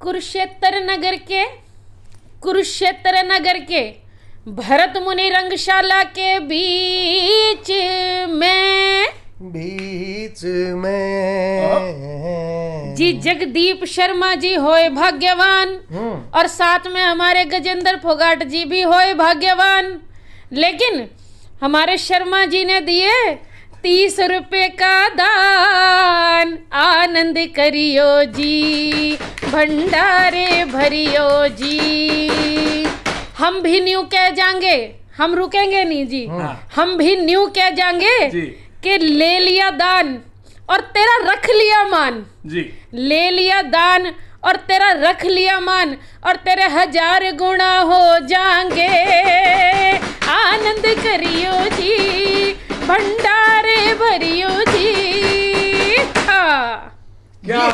कुरुक्षेत्र नगर के भरत मुनि रंगशाला के बीच में जी जगदीप शर्मा जी होए भाग्यवान और साथ में हमारे गजेंद्र फोगाट जी भी होए भाग्यवान। लेकिन हमारे शर्मा जी ने दिए 30 रुपए का दान। आनंद करियो जी भंडारे भरियो जी। हम भी न्यू कह जाएंगे, हम रुकेंगे नहीं जी। हम भी न्यू कह जाएंगे कि ले लिया दान और तेरा रख लिया मान जी। ले लिया दान और तेरा रख लिया मान और तेरे 1000 गुना हो जाएंगे। आनंद करियो जी भंडारे भरियो जी। हाँ क्या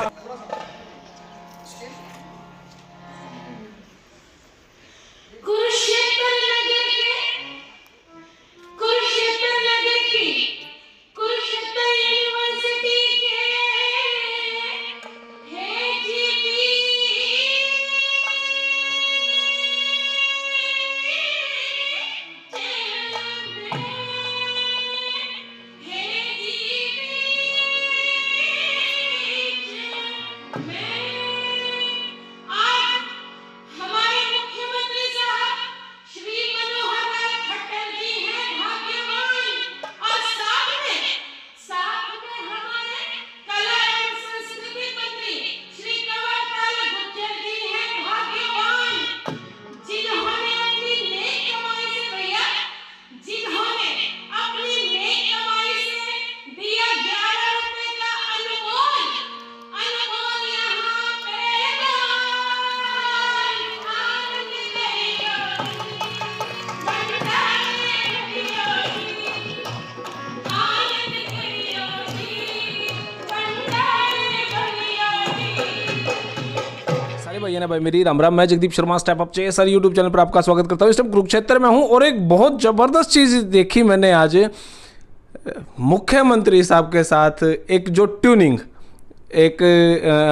कुरुक्षेत्र नगर की कुरुक्षेत्र यूनिवर्सिटी के है जीवी भैया भाई मेरी राम राम। मैं जगदीप शर्मा स्टेप अप चाहिए सर यूट्यूब चैनल पर आपका स्वागत करता हूँ। इस टाइम कुरुक्षेत्र में हूँ और एक बहुत ज़बरदस्त चीज़ देखी मैंने आज। मुख्यमंत्री साहब के साथ एक जो ट्यूनिंग एक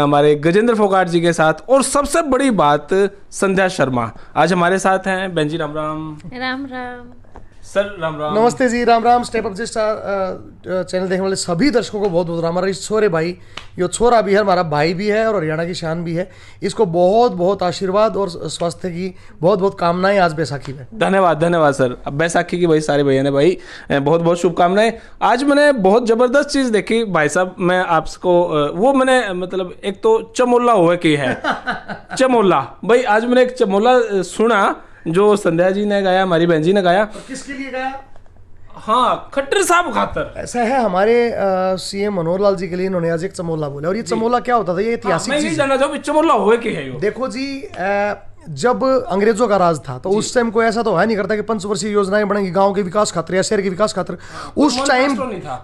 हमारे गजेंद्र फोगाट जी के साथ, और सबसे बड़ी बात संध्या शर्मा आज हमारे साथ हैं। बहन जी राम राम। राम राम सर राम राम। नमस्ते जी, राम राम। स्टेप अप जी चैनल देखने वाले सभी दर्शकों को बहुत बहुत राम। हमारा इस छोरे भाई, यो छोरा भी है, हमारा भाई भी है और हरियाणा की शान भी है। इसको बहुत बहुत आशीर्वाद और स्वास्थ्य की बहुत बहुत कामनाएं आज बैसाखी में। धन्यवाद धन्यवाद सर। अब बैसाखी की भाई सारे भैया ने भाई बहुत बहुत शुभकामनाएं। आज मैंने बहुत ज़बरदस्त चीज़ देखी भाई साहब। मैं आपको वो मैंने मतलब एक तो चमोला हुआ की है चमोला भाई। आज मैंने एक चमोला सुना जो संध्या जी ने गाया, हमारी बहन जी ने गाया। किसके लिए गाया? हाँ, खट्टर साहब खातर। ऐसा है, हमारे सीएम मनोहर लाल जी के लिए इन्होंने आज एक चमोला बोला। और ये चमोला क्या होता था? ये ऐतिहासिक मैं चीज जानना चाहूँ चमोला हुए की है। देखो जी, जब अंग्रेजों का राज था तो उस टाइम कोई ऐसा तो है नहीं करता कि पंचवर्षीय योजनाएं बनेंगी गांव के विकास खातिर या शहर के विकास खातिर।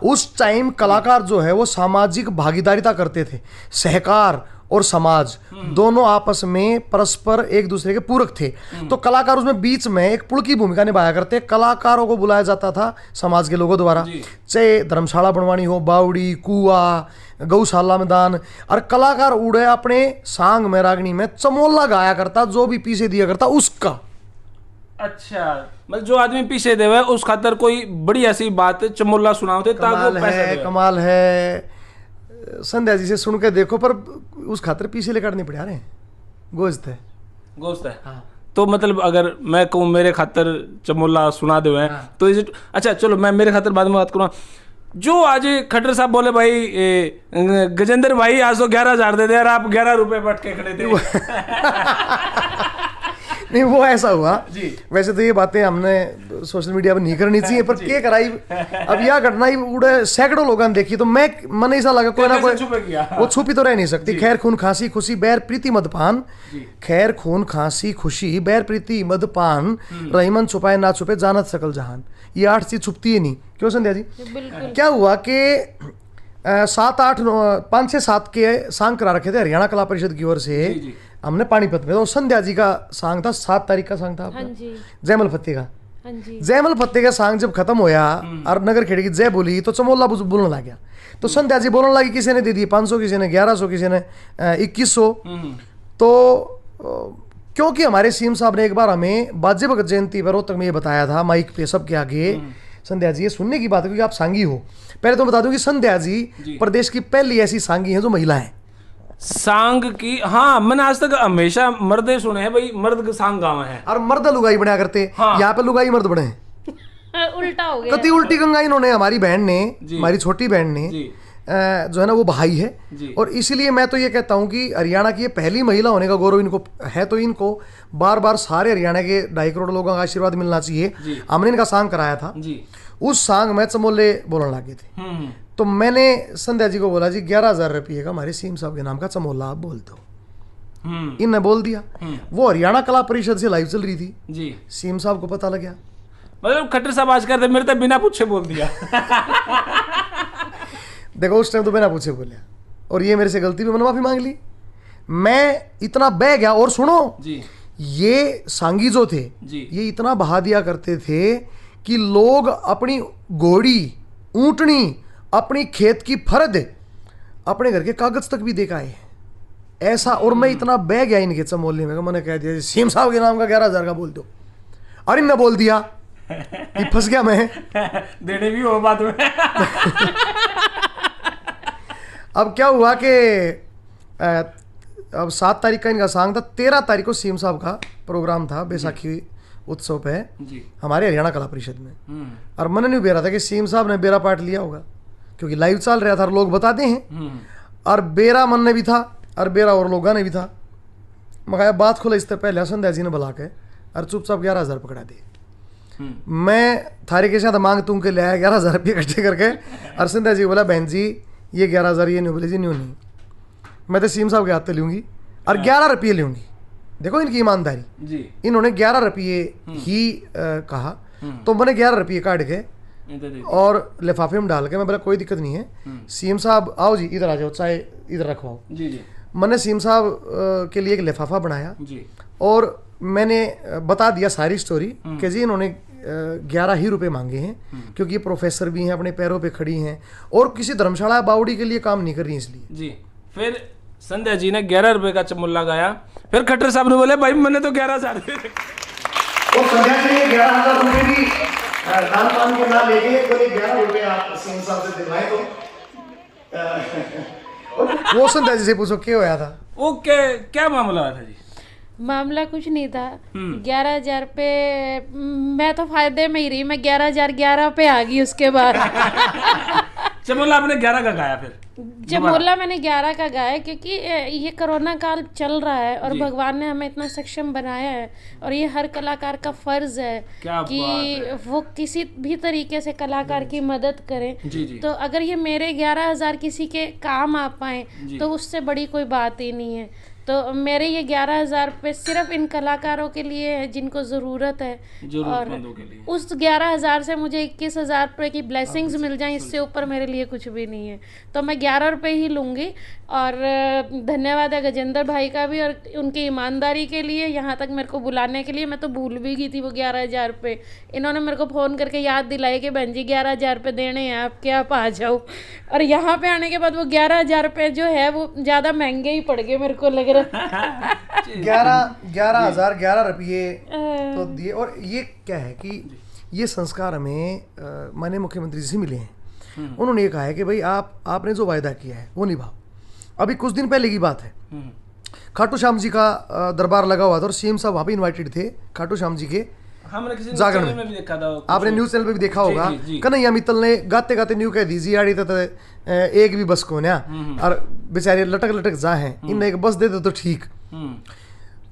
उस टाइम कलाकार जो है वो सामाजिक भागीदारिता करते थे। सहकार और समाज दोनों आपस में परस्पर एक दूसरे के पूरक थे। तो कलाकार उसमें बीच में एक पुल की भूमिका निभाया करते। कलाकारों को बुलाया जाता था समाज के लोगों द्वारा, चाहे धर्मशाला बनवानी हो, बावड़ी, कुआ, गौशाला में दान। और कलाकार उड़े अपने सांग में, रागनी में चमोला गाया करता, जो भी पीछे दिया करता उसका। अच्छा, मतलब जो आदमी पीछे देवे उस खातर कोई बड़ी ऐसी बात चमोला सुनाते। कमाल है। संध्या जी से सुन के देखो, पर उस खातर पीछे लेकर नहीं पड़ा रहे। गोश्त है हाँ। तो मतलब अगर मैं कहूँ मेरे खातर चमोला सुना दो है हाँ। तो अच्छा चलो मैं मेरे खातर बाद में बात करूँ। जो आज खट्टर साहब बोले भाई गजेंद्र भाई आज तो 11,000 दे दे यार, आप 11 रुपए बैठ के खड़े थे। नहीं, वो ऐसा हुआ जी। वैसे तो ये बातें हमने सोशल मीडिया पर नहीं करनी चाहिए, पर क्या कराई। अब यह घटना ही उड़े सैकड़ों लोगों ने देखी तो मैं मन ऐसा लगा कोई ना कोई वो छुपी तो रह नहीं सकती। खैर खून खांसी खुशी बैर प्रीति मदपान, खैर खून खांसी खुशी बैर प्रीति मदपान, रहीमन छुपाए ना छुपे जानत सकल जहान। ये 8 चीज छुपती है नहीं। क्यों संध्या जी? क्या हुआ कि 5, 6, 7 के सांग करा रखे थे हरियाणा कला परिषद की ओर से हमने पानीपत में। तो संध्या जी का सांग था, 7 तारीख का सांग था जयमल फत्ते का। जयमल फत्ते का सांग जब खत्म होया और नगर खेड़ी की जय बोली तो चमोला बोलने लग गया। तो संध्या जी बोलने लगी, किसी ने दे दी 500, किसी ने 1100, किसी ने 2100। क्योंकि हमारे सीएम साहब ने एक बार हमें बाजे भगत जयंती पर रोहतक में ये बताया था माइक पे सबके आगे, संध्या जी ये सुनने की बात है क्योंकि आप सांगी हो। पहले तो बता दूं कि संध्या जी प्रदेश की पहली ऐसी सांगी है जो महिला है। सांग की, हाँ मैंने आज तक हमेशा मर्दे सुने हैं भाई, मर्द के सांग गाँव है और मर्द लुगाई बना करते, यहाँ पे लुगाई मर्द बने उल्टा हो गया। कति उल्टी गंगा इन्होंने, हमारी बहन ने, हमारी छोटी बहन ने जो है ना वो बहाई है। और इसीलिए मैं तो ये कहता हूँ कि हरियाणा की ये पहली महिला होने का गौरव इनको है, तो इनको बार बार सारे हरियाणा के 2.5 करोड़ लोगों का आशीर्वाद मिलना चाहिए। हमने इनका सांग कराया था, उस सांग में चमोले बोलने लगे थे, तो मैंने संध्या जी को बोला जी 11,000 रुपये का हमारे सीएम साहब के नाम का चमोला आप बोल दो। इनने बोल दिया। वो हरियाणा कला परिषद से लाइव चल रही थी, सीएम साहब को पता लग गया। मतलब खट्टर साहब आज करते मेरे तो बिना पूछे बोल दिया। देखो उस टाइम तो बिना पूछे बोले, और ये मेरे से गलती भी, मैंने माफी मांग ली। मैं इतना बह गया। और सुनो ये सांगी जो थे ये इतना बहा दिया करते थे कि लोग अपनी घोड़ी, ऊंटनी, अपनी खेत की फर्द, अपने घर के कागज तक भी देखा है ऐसा। और मैं इतना बह गया इनके चमोले में, मैंने कह दिया सीएम साहब के नाम का 11,000 का बोल दो, और इनने बोल दिया कि फंस गया मैं। देने भी हो बात में। अब क्या हुआ कि अब 7 तारीख का इनका सांग था, 13 तारीख को सीएम साहब का प्रोग्राम था बैसाखी उत्सव पे हमारे हरियाणा कला परिषद में। और मैंने नहीं बेरा था कि सीएम साहब ने बेरा पार्ट लिया होगा, क्योंकि लाइव चल रहा था और लोग बताते हैं। और बेरा मन ने भी था और बेरा और लोगों ने भी था। मगर बात खुला इससे पहले संध्या जी ने बुला के और चुपचाप 11,000 पकड़ा दिए। मैं थारे के साथ मांग तुम के ले आया 11,000 रुपये इकट्ठे करके। और संध्या जी बोला बहन जी ये 11,000 ये नहीं। बोले जी न्यू नहीं, मैं तो सीएम साहब के हाथ से लूँगी और 11 रुपये लूँगी। देखो इनकी ईमानदारी, इन्होंने 11 रुपये ही कहा, तो मैंने 11 रुपये काट के और लिफाफे में डाल के, मैं बोला कोई दिक्कत नहीं है सीएम साहब आओ जी इधर आ जाओ, चाय इधर रखवाओ। मैंने सीएम साहब के लिए एक लिफाफा बनाया और मैंने बता दिया सारी स्टोरी कि जी इन्होंने 11 ही रुपए मांगे हैं, क्योंकि ये प्रोफेसर भी हैं, अपने पैरों पे खड़ी हैं और किसी धर्मशाला बावड़ी के लिए काम नहीं कर रही इसलिए। जी फिर संध्या जी ने 11 रुपए का चमुल्ला गाया। फिर खट्टर साहब ने बोले भाई मैंने तो 11,000 और संध्या जी ने 11,000 रुपए भी दान पान के ना लेके 11 रुपए आप सीएम साहब से दिलवाए। तो वो संध्या जी से पूछो क्या होया था? ओके क्या मामला हुआ था जी? मामला कुछ नहीं था। 11,000 पे मैं तो फायदे में ही रही, मैं 11,011 पे आ गई उसके बाद। चमोला आपने 11 का गाया? फिर चमोला मैंने 11 का गाया क्योंकि ये कोरोना काल चल रहा है और भगवान ने हमें इतना सक्षम बनाया है और ये हर कलाकार का फर्ज है कि वो किसी भी तरीके से कलाकार की मदद करें। तो अगर ये मेरे 11,000 किसी के काम आ पाए तो उससे बड़ी कोई बात ही नहीं है। तो मेरे ये 11,000 पे सिर्फ इन कलाकारों के लिए है जिनको ज़रूरत है, और उस 11,000 से मुझे 21,000 रुपये की ब्लेसिंग्स मिल जाएं, इससे ऊपर मेरे लिए कुछ भी नहीं है। तो मैं 11 रुपये ही लूँगी। और धन्यवाद है गजेंद्र भाई का भी और उनकी ईमानदारी के लिए, यहाँ तक मेरे को बुलाने के लिए। मैं तो भूल भी गई थी वो 11,000 रुपये। इन्होंने मेरे को फ़ोन करके याद दिलाई कि बहन जी 11,000 रुपये देने हैं आपके, आप आ जाओ। और यहाँ पे आने के बाद वो 11,000 रुपये जो है वो ज़्यादा महंगे ही पड़ गए मेरे को लग रहा। 11,011 रुपये तो दिए। और ये क्या है कि ये संस्कार हमें माननीय मुख्यमंत्री जी से मिले हैं। उन्होंने ये कहा है कि भाई आपने जो वायदा किया है वो निभाओ। अभी कुछ दिन पहले की बात है, खाटू श्याम जी का दरबार लगा हुआ था और सीएम साहब वहाँ पे इन्वाइटेड थे खाटू श्याम जी के जागरण में भी देखा था। आपने न्यूज चैनल पे भी देखा होगा। कन्हैया मित्तल ने गाते गाते न्यू कह दीजिए आड़ी तो एक भी बस को ना, और बेचारे लटक लटक जा हैं, इन्हें एक बस दे दो तो ठीक।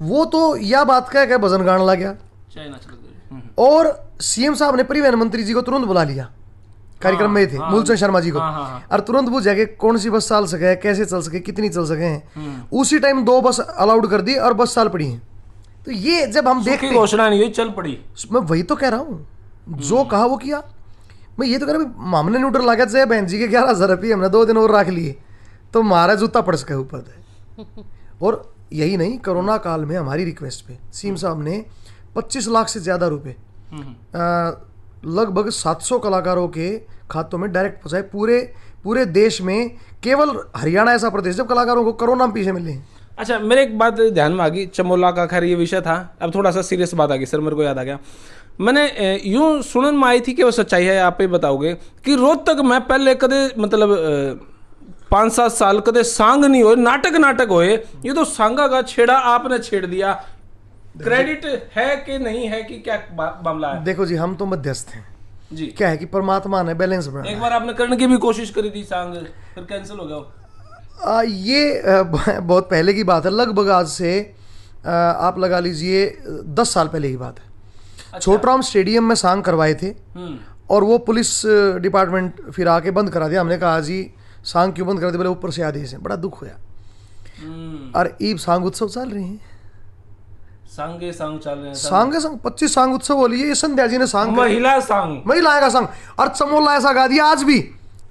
वो तो यह बात कह के भजन गाने लग गया और सीएम साहब ने परिवहन मंत्री जी को तुरंत बुला लिया। कार्यक्रम में थे मूलचंद शर्मा जी को, और तुरंत पूछा कि कौन सी बस चल सके, कैसे चल सके, कितनी चल सके हैं। उसी टाइम 2 बस अलाउड कर दी और बस चल पड़ी है। तो ये जब हम देखते घोषणा नहीं हुई, चल पड़ी। मैं वही तो कह रहा हूँ, जो कहा वो किया। मैं ये तो कह रहा मामले न्यूट्रल लागत से बहन जी के 11,000 रुपये हमने 2 दिन और रख लिए तो हमारा जूता पड़ सके ऊपर है। और यही नहीं, कोरोना काल में हमारी रिक्वेस्ट पे सीएम साहब ने 25 लाख से ज़्यादा रुपए लगभग 700 कलाकारों के खातों में डायरेक्ट पहुँचाए। पूरे देश में केवल हरियाणा ऐसा प्रदेश जब कलाकारों को कोरोना में पीछे मिले हैं। अच्छा, मेरे एक बात ध्यान में आ गई, चमोला का खैर ये विषय था, अब थोड़ा सा सीरियस बात आ गई सर, मेरे को याद आ गया। मैंने यूं सुनन में आई थी कि वो सच्चाई है, आप ही बताओगे कि रोहतक में पहले कदे मतलब 5-7 साल कदे सांग नहीं होए, नाटक होए, ये तो सांगा का छेड़ा आपने छेड़ दिया, क्रेडिट है कि नहीं है कि क्या मामला है? देखो जी, हम तो मध्यस्थ हैं जी। क्या है कि परमात्मा ने बैलेंस एक बनाया। बार आपने करने की भी कोशिश करी थी सांग, फिर कैंसिल हो गया। ये बहुत पहले की बात है, लगभग आज से आप लगा लीजिए 10 साल पहले की बात है। अच्छा। छोटराम स्टेडियम में सांग करवाए थे और वो पुलिस डिपार्टमेंट फिर आके बंद करा दिया। हमने कहा जी सांग क्यों बंद कर दिया? बोले ऊपर से आदेश है। बड़ा दुख हुआ। और ईब सांग उत्सव चल रहे हैं, सांगे सांग चल रहे हैं, सांगे संग 25 सांग उत्सव बोली ये संध्या जी ने सांग महिला सांग, महिला का सांग, और चमोला ऐसा गा दिया। आज भी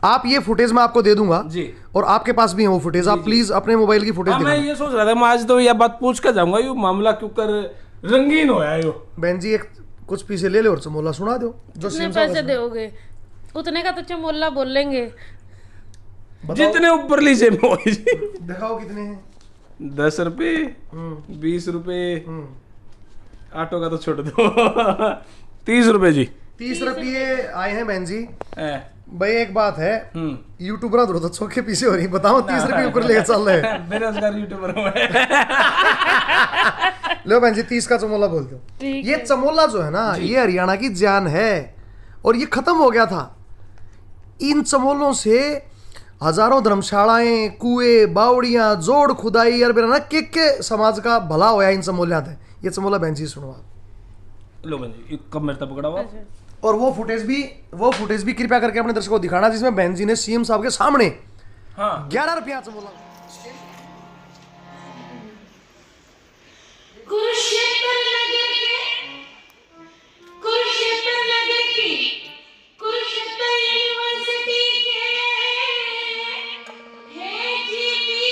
आप ये फुटेज मैं आपको दे दूंगा जी, और आपके पास भी है वो फुटेज, आप प्लीज अपने मोबाइल की फुटेज मैं ये सोच रहा था, मैं आज तो यह बात पूछ कर जाऊंगा, ये मामला क्यों कर रंगीन होया यो। बहन जी एक कुछ पीछे ले ले और चमोला सुना दो। जो कितने सीम साहब पैसे दोगे? उतने का तो चमोला बोल लेंगे। जितने ऊपर लीजिए दिखाओ कितने हैं। 10 रुपए, 20 रुपए, ऑटो का तो छोड़ दो 30 रुपए जी। 30 रुपये आए हैं बहन जी। है। भाई एक बात है, यूट्यूबर तो चौके पीछे हो रही, बताओ 30 रुपये ऊपर लेकर चल रहे हैं। बेरोजगार यूट्यूबर हूं मैं। लो बहन जी 30 का चमोला बोल दो। ये चमोला जो है ना, ये हरियाणा की जान है और ये खत्म हो गया था। इन चमोलों से हजारों धर्मशालाएं, कुएं, बावड़ियां, जोड़ खुदाई और बेरा के समाज का भला होया इन चमोलियां थे। ये चमोला बहन जी सुनो आप। लो बहन जी, कब मेरे तक पकड़ा हुआ। और वो फुटेज भी कृपया करके अपने दर्शकों को दिखाना जिसमें बहन जी ने सीएम साहब के सामने 11 रुपया चमोला। कुरुक्षेत्र नगर की कुरुक्षेत्र यूनिवर्सिटी के है जीवी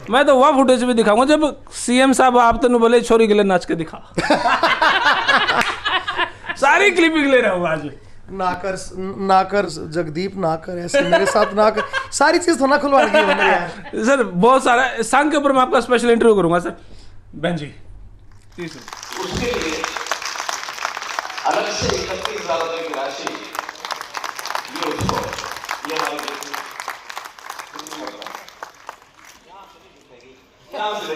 मैं तो वह फुटेज भी दिखाऊंगा जब सीएम साहब आप तो बोले छोरी के लिए नाच के दिखा। सारी क्लिपिंग ले रहा हूँ आज। नाकर जगदीप नाकर ऐसे मेरे साथ नाकर सारी चीज थोड़ा खुलवा दी सर। बहुत सारा सांग के ऊपर मैं आपका स्पेशल इंटरव्यू करूंगा सर। बहन जी उसके लिए अलग से 31,000 रुपए की राशि ये उत्सव ये हमारे देश में यहाँ से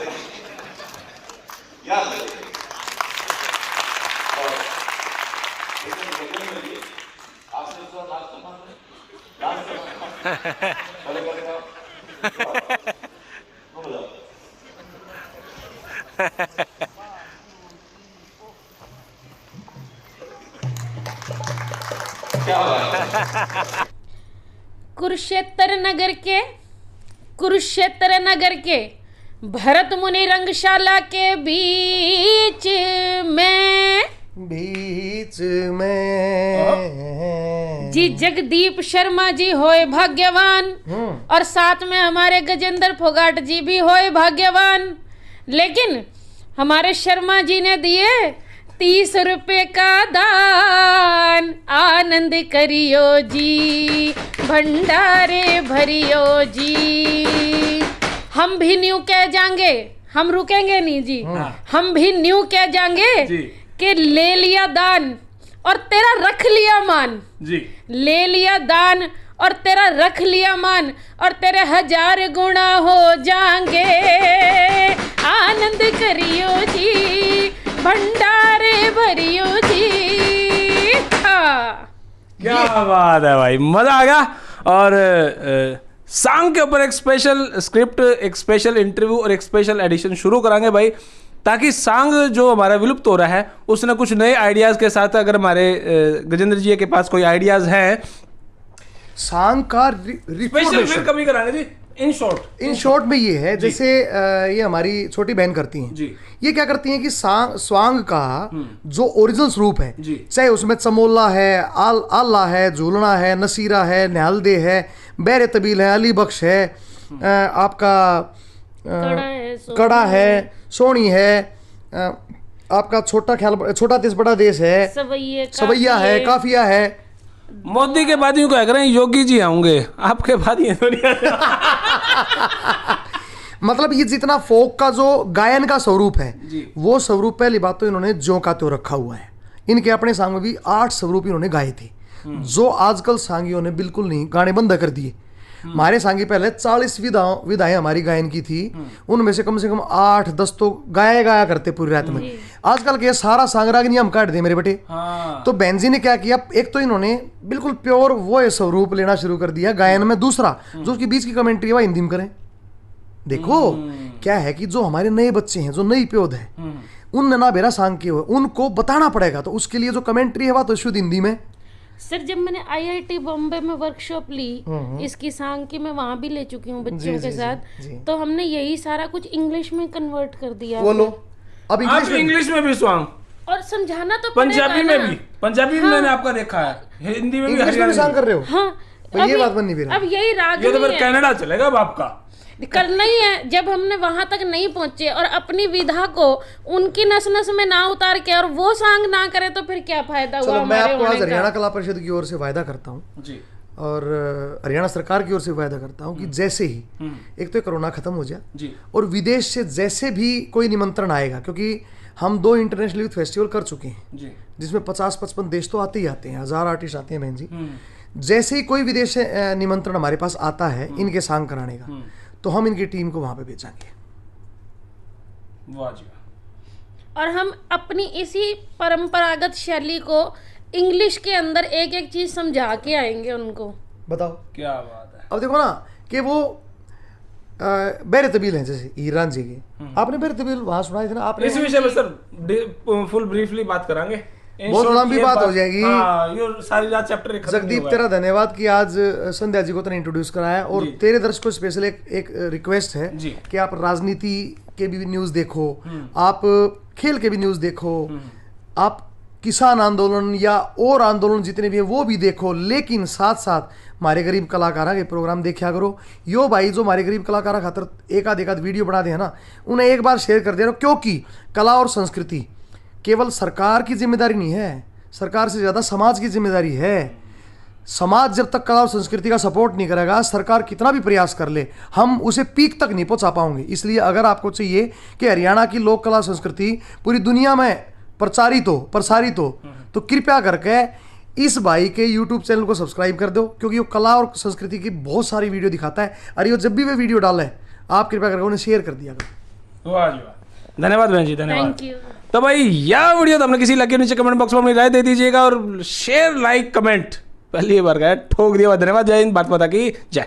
आपसे कुरुक्षेत्र नगर के भरत मुनि रंगशाला के बीच में जी जगदीप शर्मा जी होए भाग्यवान और साथ में हमारे गजेंद्र फोगाट जी भी होए भाग्यवान। लेकिन हमारे शर्मा जी ने दिए 30 रुपए का दान। आनंद करियो जी, भंडारे भरियो जी। हम भी न्यू कह जाएंगे, हम रुकेंगे नहीं जी। हम भी न्यू कह जाएंगे कि ले लिया दान और तेरा रख लिया मान जी। ले लिया दान और तेरा रख लिया मान और तेरे 1000 गुना हो जाएंगे। आनंद करियो जी भंडारे भरियो जी। क्या बात है भाई, मजा आ गया। और सांग के ऊपर एक स्पेशल स्क्रिप्ट, एक स्पेशल इंटरव्यू और एक स्पेशल एडिशन शुरू कराएंगे भाई, ताकि सांग जो हमारा विलुप्त हो रहा है उसने कुछ नए आइडियाज के साथ, अगर हमारे गजेंद्र जी के पास कोई आइडियाज हैं सांग का स्पेशल फिर कभी कराएंगे जी। इन शॉर्ट में ये है, जैसे ये हमारी छोटी बहन करती हैं जी। ये क्या करती हैं कि स्वांग का जो ओरिजिनल स्वरूप है, चाहे उसमें चमोला है, आल्ला है, झूलना है, नसीरा है, न्यालदे है, बैर तबील है, अली बख्श है, आपका कड़ा है, सोनी है, आपका छोटा देश बड़ा देश है, सवैया है, काफिया है। मोदी के बाद यूं कह रहे हैं योगी जी आऊंगे, आपके बाद ये मतलब ये जितना फोक का जो गायन का स्वरूप है वो स्वरूप पहली बात तो इन्होंने ज्यों का त्यों रखा हुआ है। इनके अपने सांग में भी 8 स्वरूप इन्होंने गाए थे जो आजकल सांगियों ने बिल्कुल नहीं, गाने बंद कर दिए। हमारे सांगी पहले 40 विधाएं हमारी गायन की थी, उनमें से कम 8-10 तो गाया करते पूरी रात में। आजकल के सारा सांग रागनी हम काट दे मेरे बेटे। तो बहन जी ने क्या किया, एक तो इन्होंने बिल्कुल प्योर वो स्वरूप लेना शुरू कर दिया गायन में। दूसरा जो उसकी बीच की कमेंट्री है वह हिंदी में करें। देखो क्या है कि जो हमारे नए बच्चे हैं, जो नई प्योद है, उन ना बेरा सांग के हुए उनको बताना पड़ेगा, तो उसके लिए जो कमेंट्री है वह तो शुद्ध हिंदी में। सर जब मैंने IIT बॉम्बे में वर्कशॉप ली इसकी सांग की, मैं वहां भी ले चुकी हूँ बच्चों के साथ, तो हमने यही सारा कुछ इंग्लिश में कन्वर्ट कर दिया। बोलो अब इंग्लिश में भी सॉन्ग और समझाना तो पंजाबी में भी, पंजाबी में मैंने आपका देखा है, हिंदी में भी, इंग्लिश में सांग कर रहे हो। हाँ तो ये बात बननी भी अब यही राग ये तो फिर कनाडा चलेगा अब आपका करना ही है। जब हमने वहां तक नहीं पहुंचे और अपनी विधा को उनकी नस नस में ना उतार के और वो सांग ना करे तो फिर क्या फायदा हुआ। मैं आपको आज हरियाणा कला परिषद की ओर से वायदा करता हूँ जी, और हरियाणा सरकार की ओर से वायदा करता हूँ कि जैसे ही एक तो कोरोना खत्म हो जाए जी, और विदेश से जैसे भी कोई निमंत्रण आएगा, क्योंकि हम 2 इंटरनेशनल यूथ फेस्टिवल कर चुके हैं जी, जिसमें 50-55 देश तो आते ही आते हैं, 1000 आर्टिस्ट आते हैं बहन जी। जैसे ही कोई विदेश से निमंत्रण हमारे पास आता है इनके सांग कराने का, तो हम इनकी टीम को वहां पे भेजेंगे। वाह जी। वाह। और हम अपनी इसी परंपरागत शैली को इंग्लिश के अंदर एक एक चीज समझा के आएंगे उनको। बताओ क्या बात है। अब देखो ना कि वो बैर तबील हैं, जैसे ईरान जी के, आपने बैर तबील वहां सुना थे ना आपने? इस विषय में सर फुल ब्रीफली बात करांगे, बहुत लंबी बात हो जाएगी। ये सारी रात चैप्टर जगदीप तेरा धन्यवाद कि आज संध्या जी को तूने इंट्रोड्यूस कराया, और तेरे दर्शकों को स्पेशल एक रिक्वेस्ट है कि आप राजनीति के भी न्यूज देखो, आप खेल के भी न्यूज देखो, आप किसान आंदोलन या और आंदोलन जितने भी हैं वो भी देखो, लेकिन साथ साथ हमारे गरीब कलाकारों के प्रोग्राम देखा करो। यो भाई जो हमारे गरीब कलाकारों खातर एक आध वीडियो बना दे ना, उन्हें एक बार शेयर कर देना, क्योंकि कला और संस्कृति केवल सरकार की जिम्मेदारी नहीं है, सरकार से ज़्यादा समाज की जिम्मेदारी है। समाज जब तक कला और संस्कृति का सपोर्ट नहीं करेगा, सरकार कितना भी प्रयास कर ले, हम उसे पीक तक नहीं पहुंचा पाएंगे। इसलिए अगर आपको चाहिए कि हरियाणा की लोक कला संस्कृति पूरी दुनिया में प्रसारित हो तो कृपया करके इस भाई के YouTube चैनल को सब्सक्राइब कर दो, क्योंकि वो कला और संस्कृति की बहुत सारी वीडियो दिखाता है। अरे वो जब भी वे वीडियो डाले आप कृपया करके उन्हें शेयर कर दिया करो। वाह जी वाह, धन्यवाद बहन जी, धन्यवाद। Thank you. तो भाई यह वीडियो तो हमने किसी लगे नीचे कमेंट बॉक्स में अपनी राय दे दीजिएगा, और शेयर लाइक कमेंट पहली बार गया ठोक दिया। धन्यवाद। जय हिंद, भारत माता की जय।